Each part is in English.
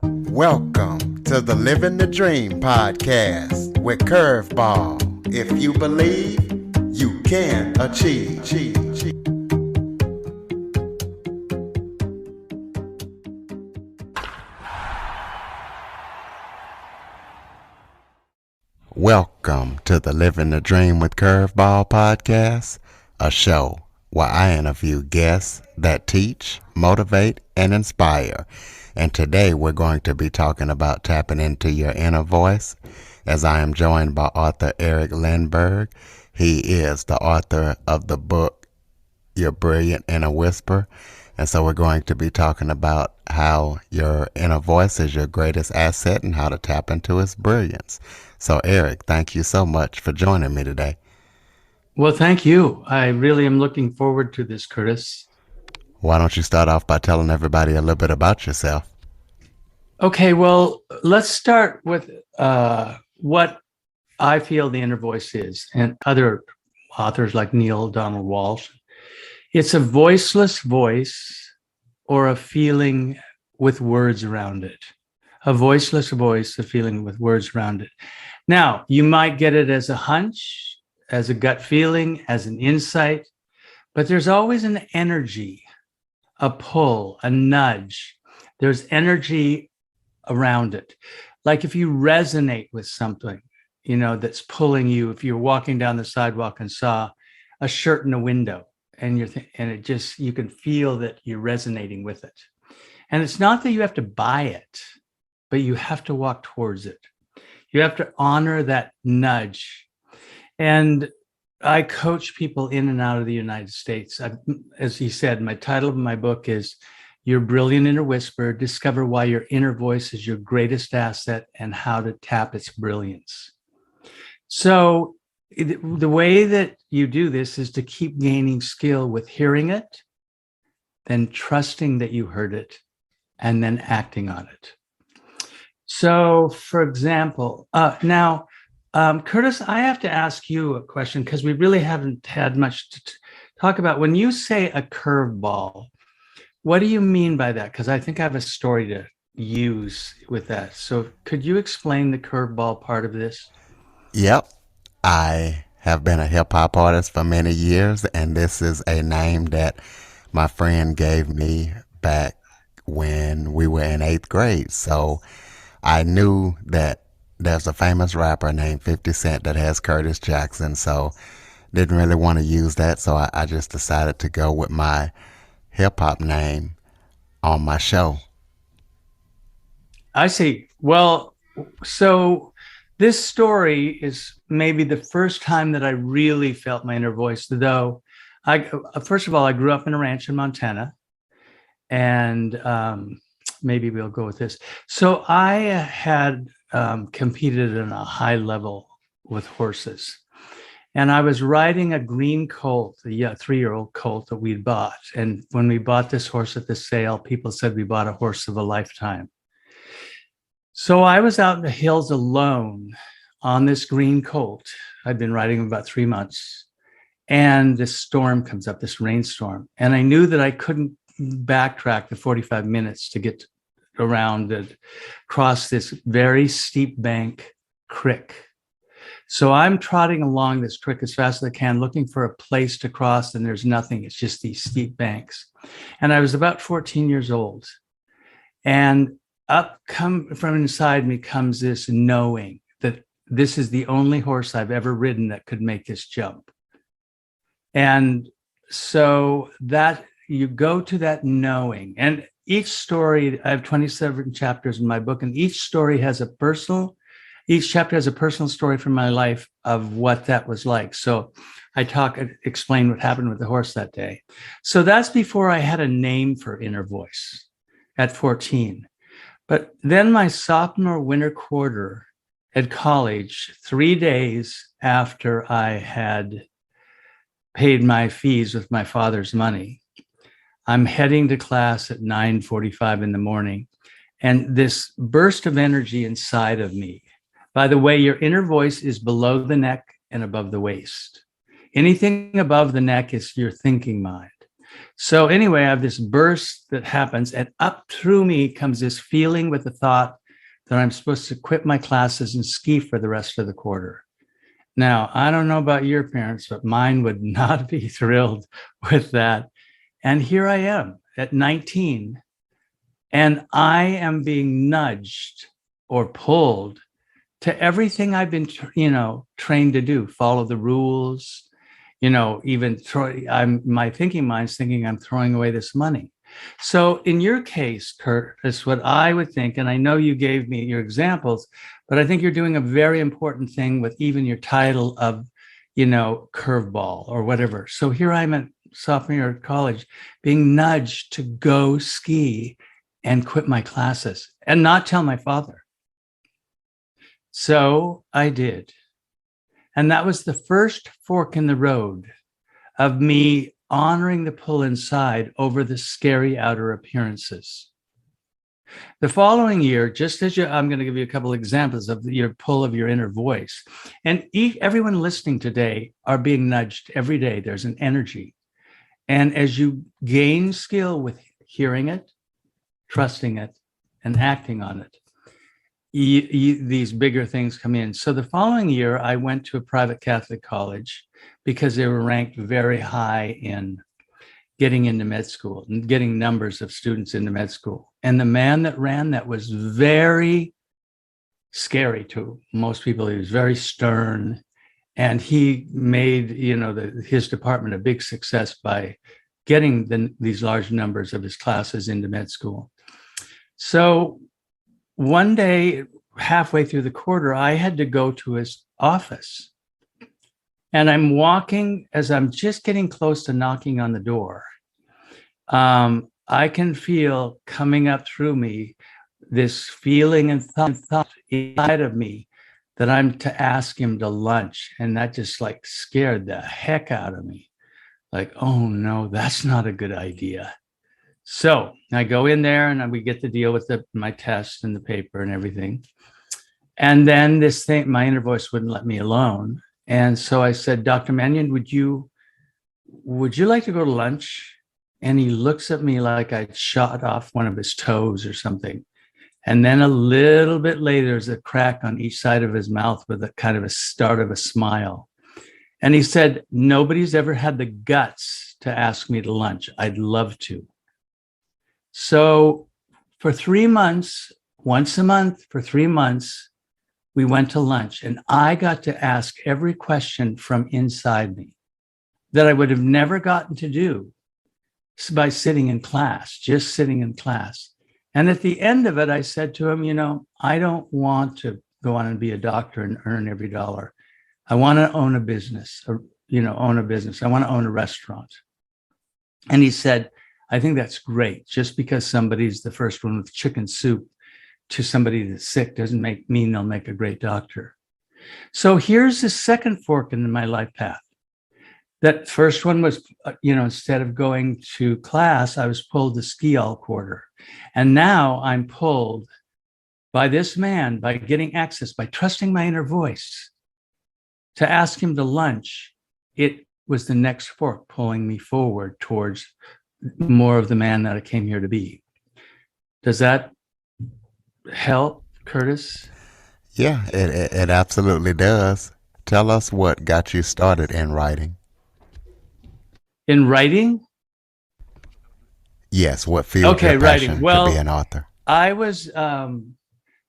Welcome to the Living the Dream podcast with Curveball. If you believe, you can achieve. Welcome to the Living the Dream with Curveball podcast, a show where I interview guests that teach, motivate, and inspire. And today we're going to be talking about tapping into your inner voice, as I am joined by author Erec Lindberg. He is the author of the book, Your Brilliant Inner Whisper. And so we're going to be talking about how your inner voice is your greatest asset and how to tap into its brilliance. So Erec, thank you so much for joining me today. Well, thank you. I really am looking forward to this, Curtis. Why don't you start off by telling everybody a little bit about yourself? Okay, well, let's start with what I feel the inner voice is, and other authors like Neil Donald Walsh. It's a voiceless voice or a feeling with words around it. A voiceless voice, a feeling with words around it. Now, you might get it as a hunch, as a gut feeling, as an insight, but there's always an energy, a pull, a nudge. There's energy around it. Like if you resonate with something, that's pulling you, if you're walking down the sidewalk and saw a shirt in a window and you can feel that you're resonating with it. And it's not that you have to buy it, but you have to walk towards it. You have to honor that nudge. And I coach people in and out of the United States. As he said, my title of my book is Your Brilliant Inner Whisper, Discover Why Your Inner Voice is Your Greatest Asset and How to Tap Its Brilliance. So the way that you do this is to keep gaining skill with hearing it, then trusting that you heard it, and then acting on it. So, for example, Curtis, I have to ask you a question because we really haven't had much to talk about. When you say a curveball, what do you mean by that? Because I think I have a story to use with that. So could you explain the curveball part of this? Yep. I have been a hip hop artist for many years, and this is a name that my friend gave me back when we were in 8th grade. So I knew that there's a famous rapper named 50 Cent that has Curtis Jackson, so didn't really want to use that, so I just decided to go with my hip-hop name on my show. I see. Well, so this story is maybe the first time that I really felt my inner voice, though first of all, I grew up in a ranch in Montana, and maybe we'll go with this. So I had competed in a high level with horses. And I was riding a green colt, a 3-year-old colt that we'd bought. And when we bought this horse at the sale, people said we bought a horse of a lifetime. So I was out in the hills alone on this green colt. I'd been riding him about 3 months. And this storm comes up, this rainstorm. And I knew that I couldn't backtrack the 45 minutes to get around and cross this very steep bank creek. So I'm trotting along this creek as fast as I can, looking for a place to cross, and there's nothing. It's just these steep banks. And I was about 14 years old. And from inside me comes this knowing that this is the only horse I've ever ridden that could make this jump. And so that you go to that knowing. And each story, I have 27 chapters in my book, and each chapter has a personal story from my life of what that was like. So I explain what happened with the horse that day. So that's before I had a name for inner voice at 14. But then my sophomore winter quarter at college, 3 days after I had paid my fees with my father's money, I'm heading to class at 9:45 in the morning, and this burst of energy inside of me. By the way, your inner voice is below the neck and above the waist. Anything above the neck is your thinking mind. So anyway, I have this burst that happens, and up through me comes this feeling with the thought that I'm supposed to quit my classes and ski for the rest of the quarter. Now, I don't know about your parents, but mine would not be thrilled with that. And here I am at 19, and I am being nudged or pulled to everything I've been, trained to do, follow the rules, even my thinking mind's thinking I'm throwing away this money. So in your case, Kurt, is what I would think, and I know you gave me your examples, but I think you're doing a very important thing with even your title of, curveball or whatever. So here I'm at sophomore year of college being nudged to go ski and quit my classes and not tell my father. So I did. And that was the first fork in the road of me honoring the pull inside over the scary outer appearances. The following year, just as I'm going to give you a couple examples of your pull of your inner voice. And everyone listening today are being nudged every day. There's an energy. And as you gain skill with hearing it, trusting it, and acting on it, these bigger things come in. So the following year, I went to a private Catholic college because they were ranked very high in getting into med school and getting numbers of students into med school. And the man that ran that was very scary to most people. He was very stern, and he made his department a big success by getting these large numbers of his classes into med school. So one day, halfway through the quarter, I had to go to his office. And I'm walking, as I'm just getting close to knocking on the door, I can feel coming up through me this feeling and thought inside of me that I'm to ask him to lunch. And that just scared the heck out of me. Oh no, that's not a good idea. So I go in there and we get to deal with my test and the paper and everything. And then this thing, my inner voice wouldn't let me alone. And so I said, Dr. Mannion, would you like to go to lunch? And he looks at me like I'd shot off one of his toes or something. And then a little bit later, there's a crack on each side of his mouth with a kind of a start of a smile. And he said, nobody's ever had the guts to ask me to lunch. I'd love to. So for 3 months, once a month for 3 months, we went to lunch, and I got to ask every question from inside me that I would have never gotten to do by sitting in class, just sitting in class. And at the end of it, I said to him, I don't want to go on and be a doctor and earn every dollar. I want to own a business, I want to own a restaurant. And he said, I think that's great. Just because somebody's the first one with chicken soup to somebody that's sick doesn't mean they'll make a great doctor. So here's the second fork in my life path. That first one was, instead of going to class, I was pulled to ski all quarter. And now I'm pulled by this man, by getting access, by trusting my inner voice, to ask him to lunch. It was the next fork pulling me forward towards more of the man that I came here to be. Does that help, Curtis? Yeah, it absolutely does. Tell us what got you started in writing. In writing? Yes, what fueled your passion to be an author? I was,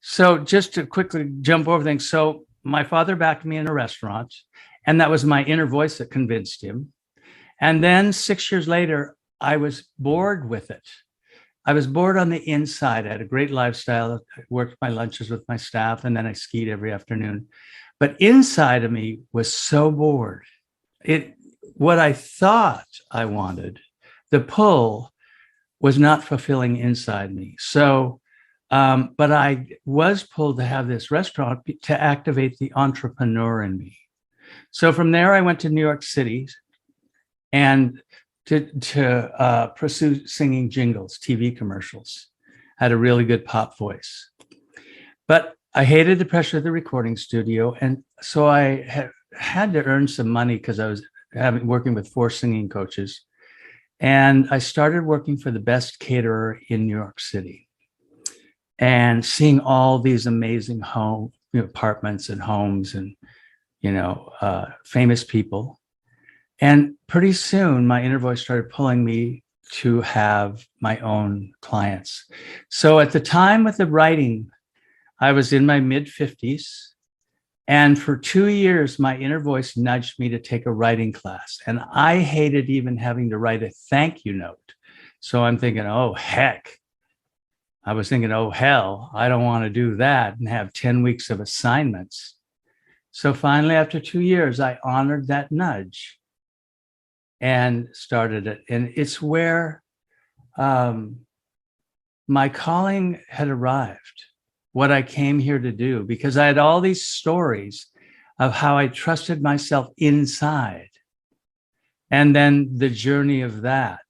so just to quickly jump over things. So my father backed me in a restaurant, and that was my inner voice that convinced him. And then 6 years later, I was bored with it. I was bored on the inside. I had a great lifestyle. I worked my lunches with my staff, and then I skied every afternoon. But inside of me was so bored. What I thought I wanted, the pull, was not fulfilling inside me. So, but I was pulled to have this restaurant to activate the entrepreneur in me. So from there, I went to New York City and to pursue singing jingles, TV commercials. I had a really good pop voice. But I hated the pressure of the recording studio. And so I had to earn some money because I was working with 4 singing coaches. And I started working for the best caterer in New York City and seeing all these amazing apartments and homes and, famous people. And pretty soon my inner voice started pulling me to have my own clients. So at the time with the writing, I was in my mid 50s. And for 2 years, my inner voice nudged me to take a writing class. And I hated even having to write a thank you note. So I'm thinking, oh, heck. I was thinking, oh, hell, I don't want to do that and have 10 weeks of assignments. So finally, after 2 years, I honored that nudge and started it. And it's where my calling had arrived, what I came here to do, because I had all these stories of how I trusted myself inside and then the journey of that.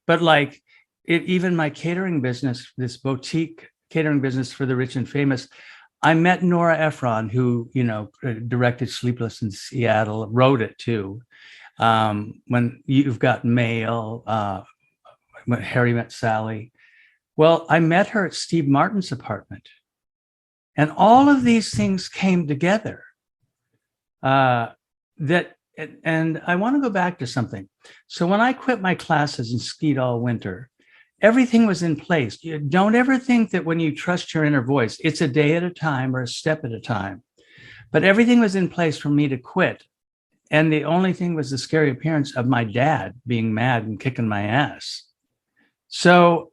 But like even my catering business, this boutique catering business for the rich and famous, I met Nora Ephron, who, directed Sleepless in Seattle, wrote it too. When You've Got Mail, when Harry Met Sally. Well, I met her at Steve Martin's apartment. And all of these things came together. And I want to go back to something. So when I quit my classes and skied all winter, everything was in place. You don't ever think that when you trust your inner voice, it's a day at a time or a step at a time. But everything was in place for me to quit. And the only thing was the scary appearance of my dad being mad and kicking my ass. So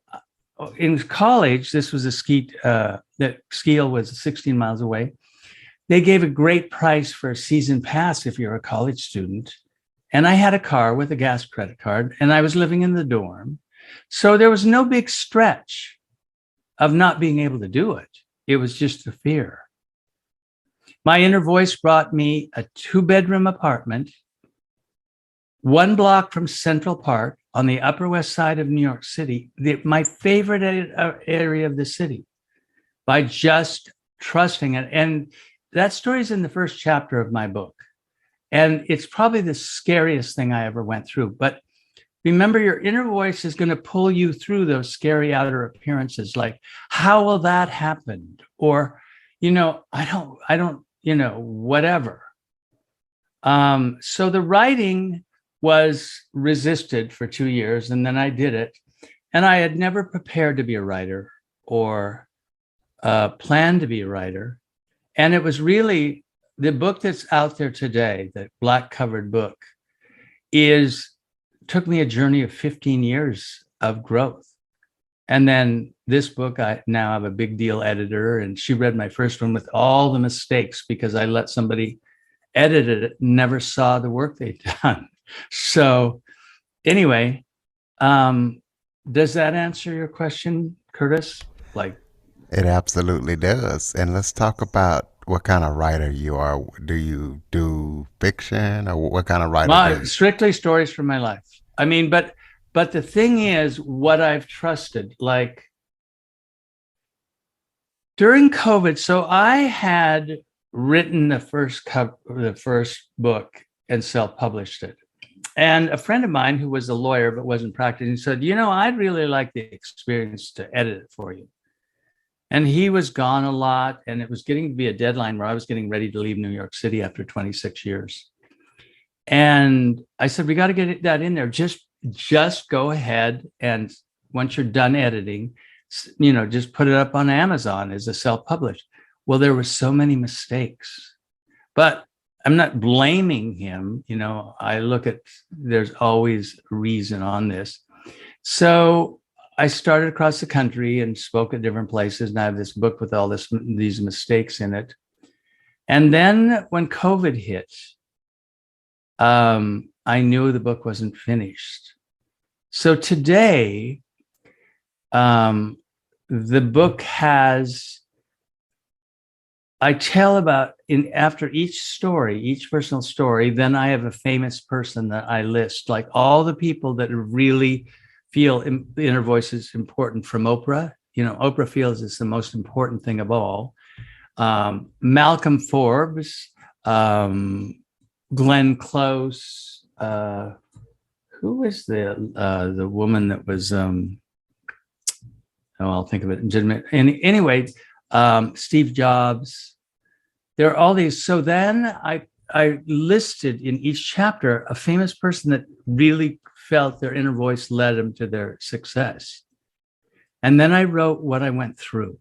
in college, this was that Skill was 16 miles away. They gave a great price for a season pass if you're a college student. And I had a car with a gas credit card, and I was living in the dorm. So there was no big stretch of not being able to do it. It was just the fear. My inner voice brought me a 2-bedroom apartment, 1 block from Central Park on the Upper West Side of New York City, my favorite area of the city, by just trusting it. And that story is in the first chapter of my book. And it's probably the scariest thing I ever went through. But remember, your inner voice is going to pull you through those scary outer appearances. Like, how will that happen? Or, I don't, whatever. So the writing was resisted for 2 years, and then I did it. And I had never prepared to be a writer or planned to be a writer. And it was really the book that's out there today, that black covered book, took me a journey of 15 years of growth. And then this book, I now have a big deal editor, and she read my first one with all the mistakes because I let somebody edit it, never saw the work they'd done. So anyway, does that answer your question, Curtis? It absolutely does. And let's talk about what kind of writer you are. Do you do fiction, or what kind of writer? Well, strictly stories from my life. I mean, but the thing is, what I've trusted, like during COVID, so I had written the first book and self-published it. And a friend of mine who was a lawyer but wasn't practicing said, I'd really like the experience to edit it for you. And he was gone a lot, and it was getting to be a deadline where I was getting ready to leave New York City after 26 years. And I said, we got to get that in there. Just go ahead, and once you're done editing, just put it up on Amazon as a self-published. Well, there were so many mistakes, but I'm not blaming him. I look at, there's always a reason on this. So I started across the country and spoke at different places. And I have this book with all these mistakes in it. And then when COVID hit, I knew the book wasn't finished. So today, the book has, I tell about after each personal story, then I have a famous person that I list, like all the people that really feel the inner voice is important, from Oprah. Oprah feels it's the most important thing of all. Malcolm Forbes, Glenn Close, who was the woman that was I'll think of it in just a minute. Anyway, Steve Jobs. There are all these. So then I listed in each chapter a famous person that really felt their inner voice led them to their success. And then I wrote what I went through.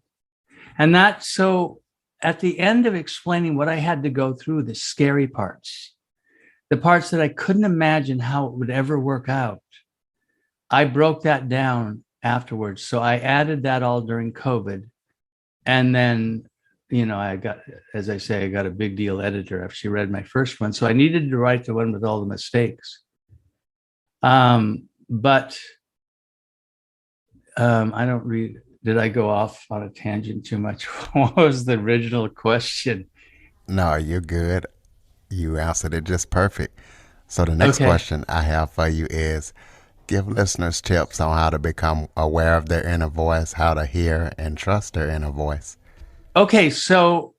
And so at the end of explaining what I had to go through, the scary parts, the parts that I couldn't imagine how it would ever work out, I broke that down afterwards. So I added that all during COVID. And then, I got, as I say, I got a big deal editor after she read my first one. So I needed to write the one with all the mistakes. But I don't read. Did I go off on a tangent too much? What was the original question? No, you're good. You answered it just perfect. So the next Okay. question I have for you is give listeners tips on how to become aware of their inner voice, how to hear and trust their inner voice. Okay. So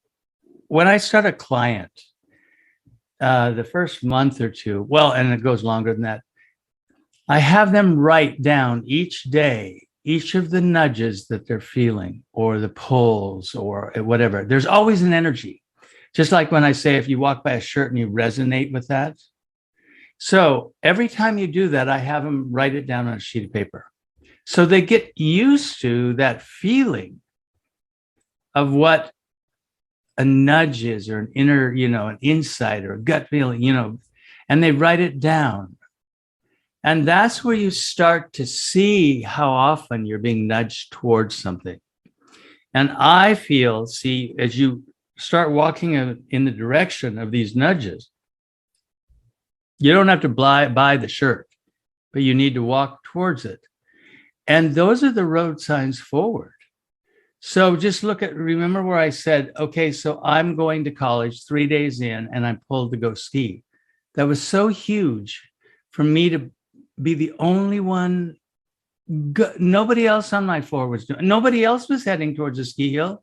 when I start a client, the first month or two, well, and it goes longer than that, I have them write down each day each of the nudges that they're feeling or the pulls or whatever. There's always an energy. Just like when I say, if you walk by a shirt and you resonate with that. So every time you do that, I have them write it down on a sheet of paper. So they get used to that feeling of what a nudge is or an inner, an insight or a gut feeling, and they write it down. And that's where you start to see how often you're being nudged towards something. And I feel, as you start walking in the direction of these nudges, you don't have to buy the shirt, but you need to walk towards it. And those are the road signs forward. So just remember where I said, okay, so I'm going to college 3 days in and I'm pulled to go ski. That was so huge for me to be the only one. Nobody else on my floor was doing. Nobody else was heading towards a ski hill.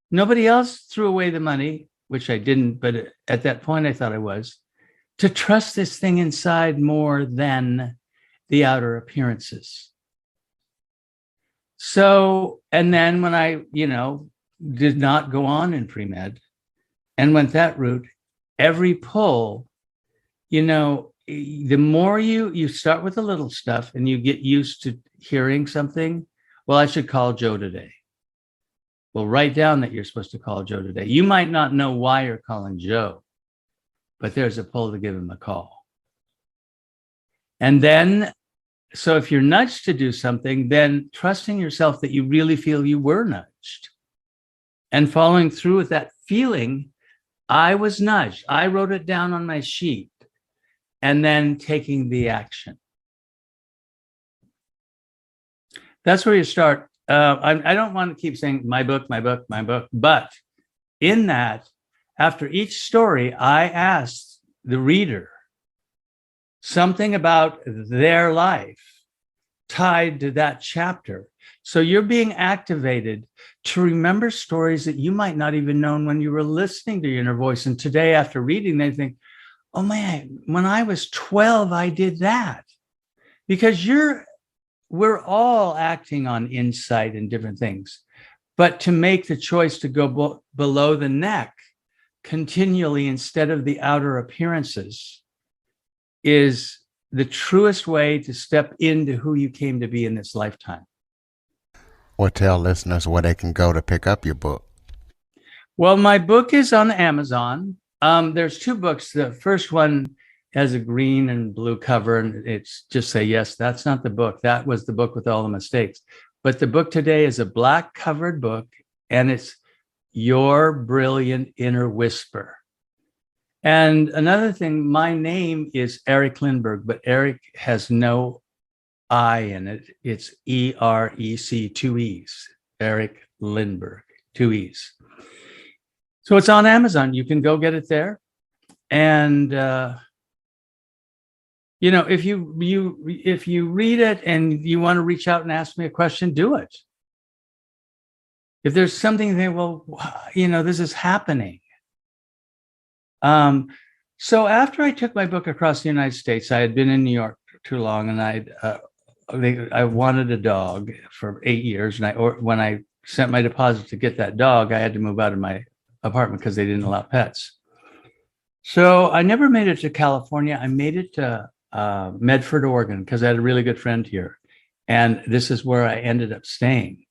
Nobody else threw away the money, which I didn't, but at that point I thought I was, to trust this thing inside more than the outer appearances. So, and then when I, did not go on in pre-med and went that route, every pull, the more you start with the little stuff and you get used to hearing something, well, I should call Joe today. Well, write down that you're supposed to call Joe today. You might not know why you're calling Joe, but there's a pull to give him a call. And then, so if you're nudged to do something, then trusting yourself that you really feel you were nudged and following through with that feeling, I was nudged. I wrote it down on my sheet. And then taking the action. That's where you start. I don't want to keep saying my book, but in that, after each story, I asked the reader something about their life tied to that chapter. So you're being activated to remember stories that you might not even known when you were listening to your inner voice. And today, after reading, they think, oh man, when I was 12, I did that. Because we're all acting on insight and different things. But to make the choice to go below the neck continually instead of the outer appearances is the truest way to step into who you came to be in this lifetime. Or tell listeners where they can go to pick up your book. Well, my book is on Amazon. There's 2 books. The first one has a green and blue cover, and it's just say, yes, that's not the book. That was the book with all the mistakes. But the book today is a black covered book, and it's Your Brilliant Inner Whisper. And another thing, my name is Erec Lindberg, but Eric has no I in it. It's EREC, 2 E's, Erec Lindberg, 2 E's. So it's on Amazon. You can go get it there. And, if you read it and you want to reach out and ask me a question, do it. If there's something there, well, this is happening. So after I took my book across the United States, I had been in New York too long, and I wanted a dog for 8 years, and when I sent my deposit to get that dog, I had to move out of my apartment because they didn't allow pets. So I never made it to California. I made it to Medford, Oregon, because I had a really good friend here, and this is where I ended up staying.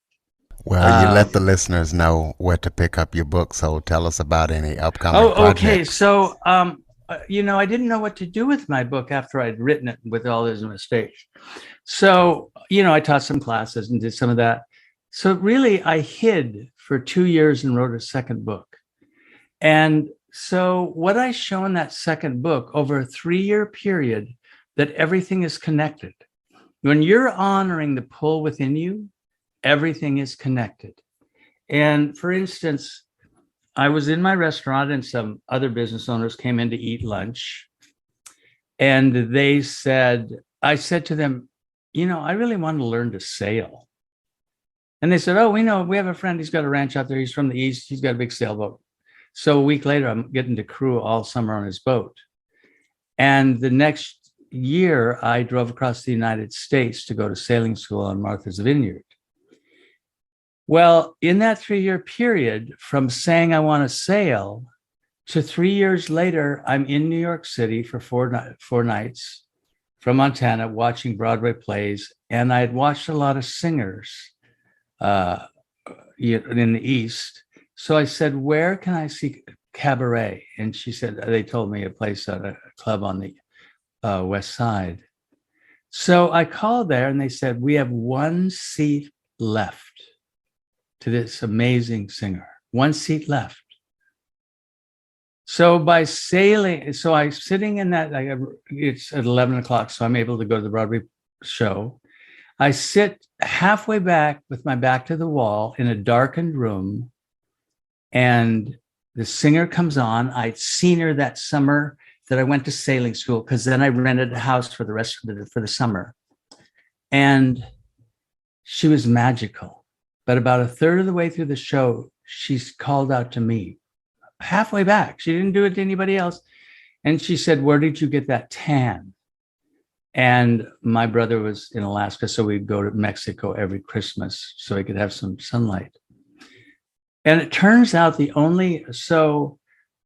Well, you let the listeners know where to pick up your book, so tell us about any upcoming projects. Okay. So, I didn't know what to do with my book after I'd written it with all those mistakes. So, I taught some classes and did some of that. So really, I hid for 2 years and wrote a second book. And so what I show in that second book over a 3-year period, that everything is connected. When you're honoring the pull within you, everything is connected. And for instance, I was in my restaurant and some other business owners came in to eat lunch. And I said to them, I really want to learn to sail. And they said, oh, we know, we have a friend, he's got a ranch out there. He's from the East. He's got a big sailboat. So a week later, I'm getting to crew all summer on his boat. And the next year, I drove across the United States to go to sailing school on Martha's Vineyard. Well, in that 3-year period, from saying I want to sail to 3 years later, I'm in New York City for four nights from Montana watching Broadway plays. And I had watched a lot of singers in the East. So I said, where can I see cabaret? And they told me a place at a club on the West Side. So I called there and they said, we have 1 seat left to this amazing singer. 1 seat left. So by sailing, so I'm sitting in that, it's at 11 o'clock, so I'm able to go to the Broadway show. I sit halfway back with my back to the wall in a darkened room, and the singer comes on. I'd seen her that summer that I went to sailing school, because then I rented a house for the rest of the summer. And she was magical. But about a third of the way through the show, she's called out to me halfway back. She didn't do it to anybody else. And she said, where did you get that tan? And my brother was in Alaska, so we'd go to Mexico every Christmas so he could have some sunlight. And it turns out so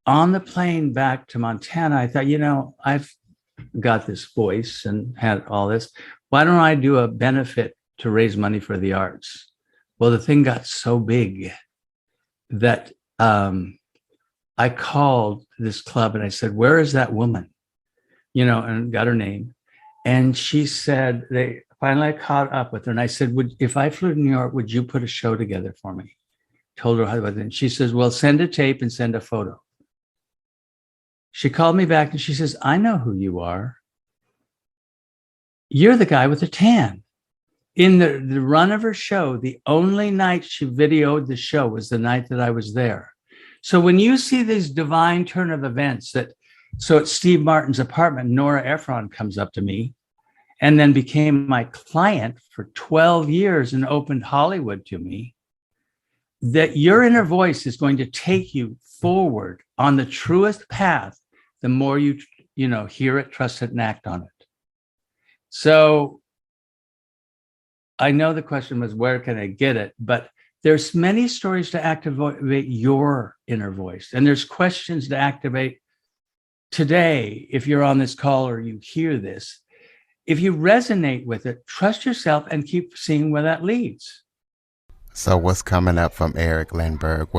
on the plane back to Montana, I thought, I've got this voice and had all this. Why don't I do a benefit to raise money for the arts? Well, the thing got so big that I called this club and I said, where is that woman? And got her name. And she said, finally I caught up with her. And I said, if I flew to New York, would you put a show together for me? Told her how it was. And she says, well, send a tape and send a photo. She called me back and she says, I know who you are. You're the guy with the tan. In the run of her show, the only night she videoed the show was the night that I was there. So when you see this divine turn of events so at Steve Martin's apartment, Nora Ephron comes up to me and then became my client for 12 years and opened Hollywood to me, that your inner voice is going to take you forward on the truest path, the more you hear it, trust it, and act on it. So I know the question was, where can I get it? But there's many stories to activate your inner voice. And there's questions to activate today. If you're on this call or you hear this, if you resonate with it, trust yourself and keep seeing where that leads. So what's coming up from Erec Lindberg?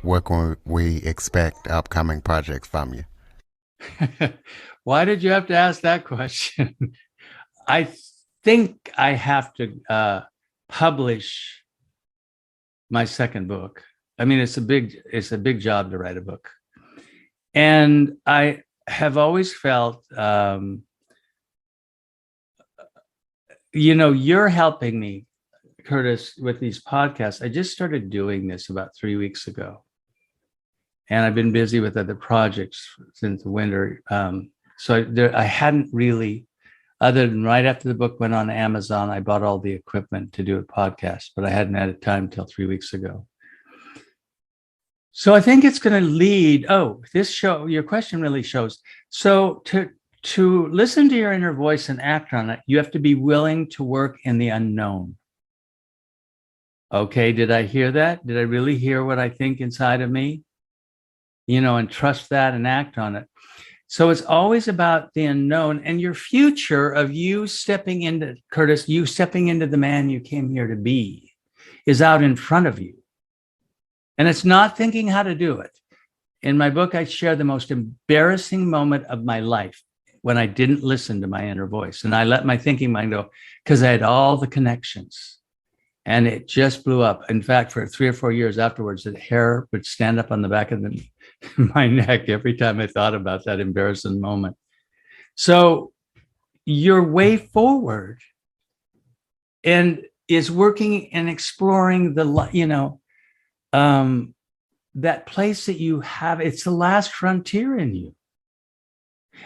What can we expect upcoming projects from you? Why did you have to ask that question? I think I have to publish my second book. I mean, it's a big job to write a book. And I have always felt, you're helping me, Curtis, with these podcasts. I just started doing this about 3 weeks ago. And I've been busy with other projects since the winter. I hadn't really, other than right after the book went on Amazon, I bought all the equipment to do a podcast, but I hadn't had time until 3 weeks ago. So I think it's going to lead, this show, your question really shows. So To listen to your inner voice and act on it, you have to be willing to work in the unknown. Okay, did I hear that? Did I really hear what I think inside of me? And trust that and act on it. So it's always about the unknown and your future of you stepping into, Curtis, you stepping into the man you came here to be is out in front of you. And it's not thinking how to do it. In my book, I share the most embarrassing moment of my life when I didn't listen to my inner voice. And I let my thinking mind go because I had all the connections and it just blew up. In fact, for 3 or 4 years afterwards, the hair would stand up on the back of my neck every time I thought about that embarrassing moment. So your way forward and is working and exploring that place that you have. It's the last frontier in you.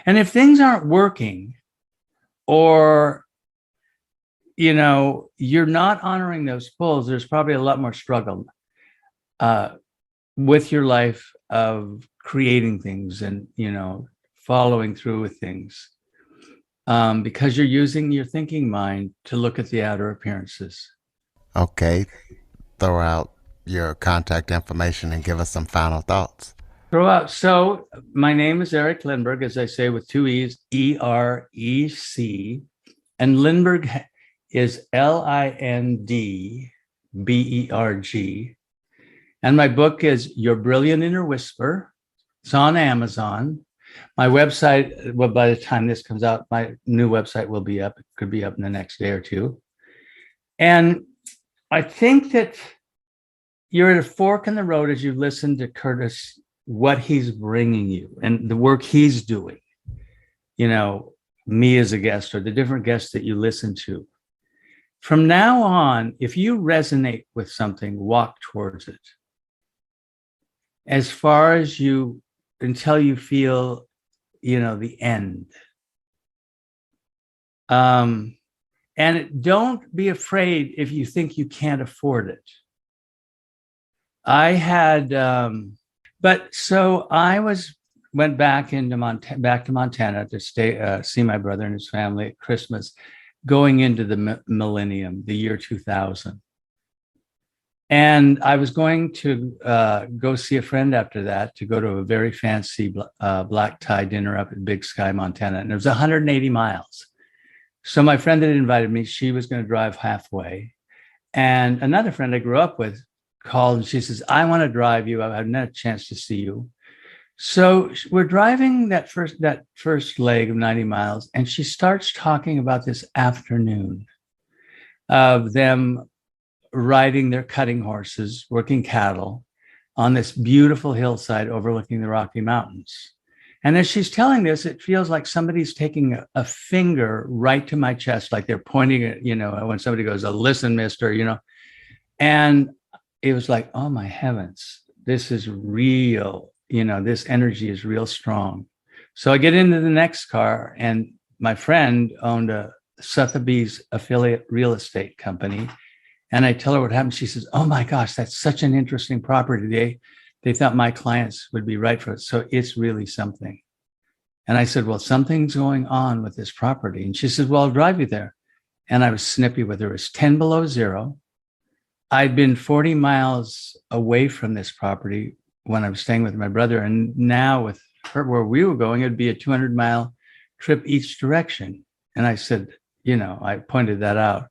And if things aren't working or you're not honoring those pulls, there's probably a lot more struggle with your life of creating things and following through with things, because you're using your thinking mind to look at the outer appearances. Okay, throw out your contact information and give us some final thoughts. So my name is Erec Lindberg, as I say, with 2 E's, EREC, and Lindberg is LINDBERG. And my book is Your Brilliant Inner Whisper. It's on Amazon. My website, well, by the time this comes out, my new website will be up. It could be up in the next day or two. And I think that you're at a fork in the road as you listen to Curtis, what he's bringing you and the work he's doing, me as a guest or the different guests that you listen to. From now on, if you resonate with something, walk towards it. As far as until you feel, the end. And don't be afraid if you think you can't afford it. I had, went back to Montana to see my brother and his family at Christmas, going into the millennium, the year 2000. And I was going to go see a friend after that to go to a very fancy black tie dinner up at Big Sky, Montana. And it was 180 miles. So my friend that invited me, she was going to drive halfway. And another friend I grew up with called and she says, I want to drive you. I've not a chance to see you. So we're driving that first leg of 90 miles, and she starts talking about this afternoon of them riding their cutting horses, working cattle on this beautiful hillside overlooking the Rocky Mountains. And as she's telling this, it feels like somebody's taking a finger right to my chest, like they're pointing at, when somebody goes, oh, listen, mister, and it was like, oh my heavens, this is real. This energy is real strong. So I get into the next car, and my friend owned a Sotheby's affiliate real estate company. And I tell her what happened. She says, oh my gosh, that's such an interesting property. They thought my clients would be right for it. So it's really something. And I said, well, something's going on with this property. And she said, well, I'll drive you there. And I was snippy with her. It was 10 below zero. I'd been 40 miles away from this property when I was staying with my brother. And now with her, where we were going, it'd be a 200-mile trip each direction. And I said, I pointed that out.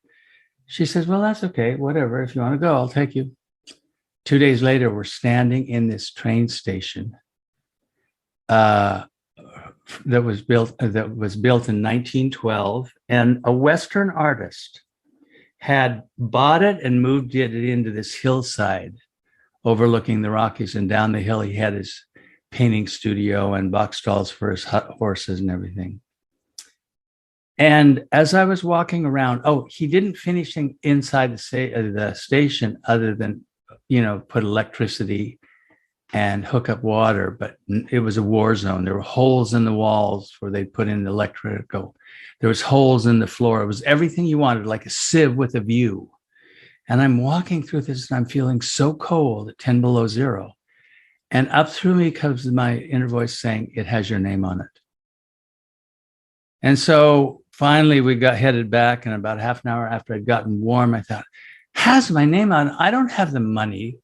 She says, well, that's okay. Whatever. If you want to go, I'll take you. 2 days later, we're standing in this train station that was built in 1912. And a Western artist had bought it and moved it into this hillside overlooking the Rockies, and down the hill, he had his painting studio and box stalls for his horses and everything. And as I was walking around, he didn't finish inside the station other than, put electricity and hook up water, but it was a war zone. There were holes in the walls where they put in the electrical. There was holes in the floor. It was everything you wanted, like a sieve with a view. And I'm walking through this and I'm feeling so cold at 10 below zero. And up through me comes my inner voice saying, it has your name on it. And so finally we got headed back, and about half an hour after I'd gotten warm, I thought, has my name on it? I don't have the money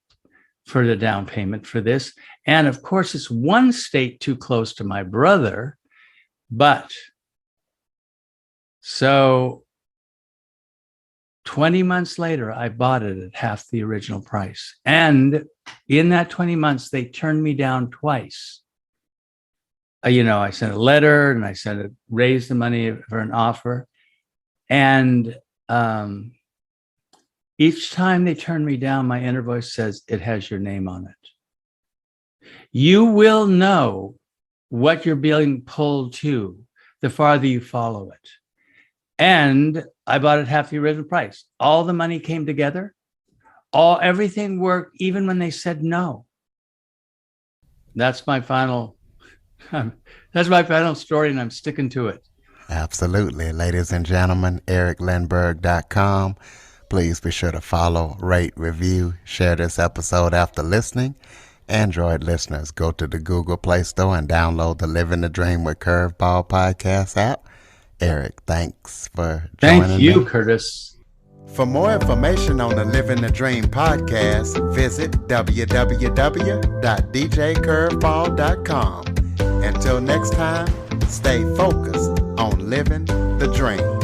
for the down payment for this. And of course, it's one state too close to my brother. But so 20 months later, I bought it at half the original price. And in that 20 months, they turned me down twice. I sent a letter and I raised the money for an offer. And each time they turn me down, my inner voice says, it has your name on it. You will know what you're being pulled to the farther you follow it. And I bought it half the original price. All the money came together. Everything worked, even when they said no. That's my final story, and I'm sticking to it. Absolutely. Ladies and gentlemen, ErecLindberg.com. Please be sure to follow, rate, review, share this episode after listening. Android listeners, go to the Google Play Store and download the Living the Dream with Curveball podcast app. Erec, thanks for joining me. Thank you, Curtis. For more information on the Living the Dream podcast, visit www.djcurveball.com. Until next time, stay focused on living the dream.